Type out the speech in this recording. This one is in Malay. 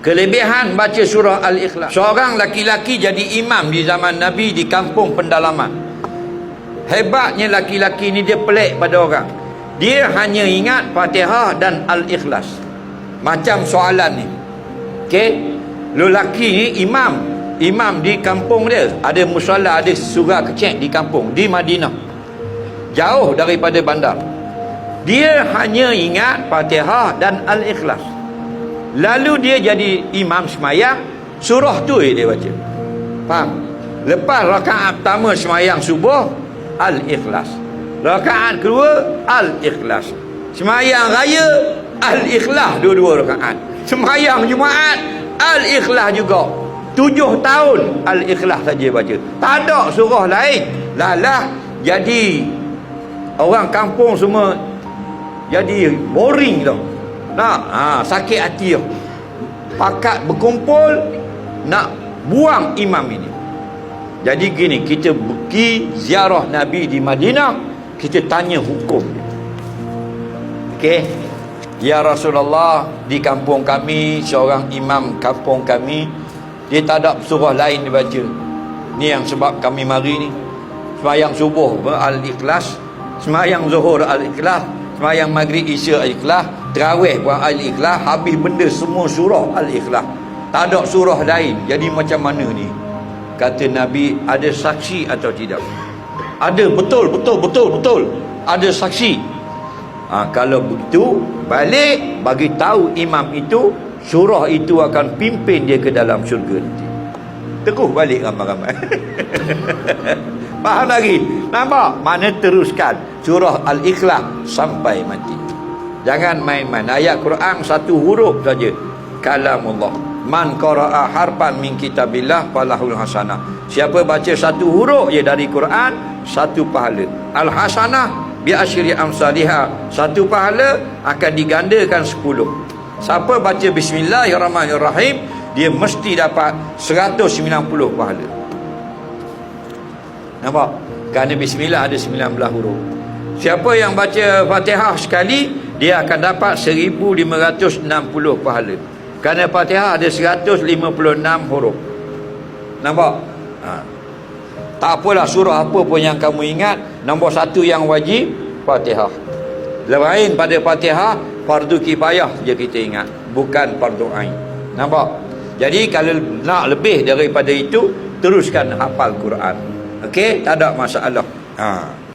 Kelebihan baca surah Al-Ikhlas. Seorang laki-laki jadi imam di zaman Nabi di kampung pendalaman. Hebatnya laki-laki ni, dia pelik pada orang. Dia hanya ingat Fatihah dan Al-Ikhlas. Macam soalan ni. Okey, lelaki ni imam di kampung dia. Ada musalla, ada surau kecil di kampung di Madinah, jauh daripada bandar. Dia hanya ingat Fatihah dan Al-Ikhlas. Lalu dia jadi imam semayang, surah tu dia baca. Faham? Lepas rakaat pertama semayang subuh, Al-Ikhlas. Rakaat kedua, Al-Ikhlas. Semayang raya, Al-Ikhlas dua-dua rakaat. Semayang Jumaat, Al-Ikhlas juga. 7 tahun Al-Ikhlas saja baca. Tak ada surah lain. Lalah, jadi orang kampung semua jadi boring tau. Sakit hati tau. Pakat berkumpul nak buang imam ini. Jadi gini, kita pergi ziarah Nabi di Madinah, kita tanya hukum. Okey, ya Rasulullah, di kampung kami seorang imam kampung kami, dia tak ada surah lain dibaca. Ni yang sebab kami mari ni. Sembahyang subuh Al-Ikhlas, sembahyang zuhur Al-Ikhlas, sembahyang maghrib isya Al-Ikhlas, tarawih pun Al-Ikhlas, habis benda semua surah Al-Ikhlas. Tak ada surah lain. Jadi macam mana ni? Kata Nabi, ada saksi atau tidak? Ada, betul. Ada saksi. Kalau begitu, balik bagi tahu imam itu, surah itu akan pimpin dia ke dalam syurga nanti. Teguh balik ramai-ramai. Faham lagi? Nampak? Mana teruskan surah Al-Ikhlas sampai mati. Jangan main-main. Ayat Quran satu huruf saja, kalamullah. Man qara'a harfan min kitabillah falahul hasanah. Siapa baca satu huruf je dari Quran, satu pahala. Al-hasanah bi asyri amsalihha. Satu pahala akan digandakan 10. Siapa baca bismillahirrahmanirrahim, dia mesti dapat 190 pahala. Nampak? Kerana bismillah ada 19 huruf. Siapa yang baca Fatihah sekali, dia akan dapat 1560 pahala. Kerana Fatihah ada 156 huruf. Nampak? Tak apalah surah apa pun yang kamu ingat, nombor 1 yang wajib Fatihah. Lain pada Fatihah, fardu kifayah je kita ingat, bukan fardu ain. Nampak? Jadi kalau nak lebih daripada itu, teruskan hafal Quran. Okey, tak ada masalah.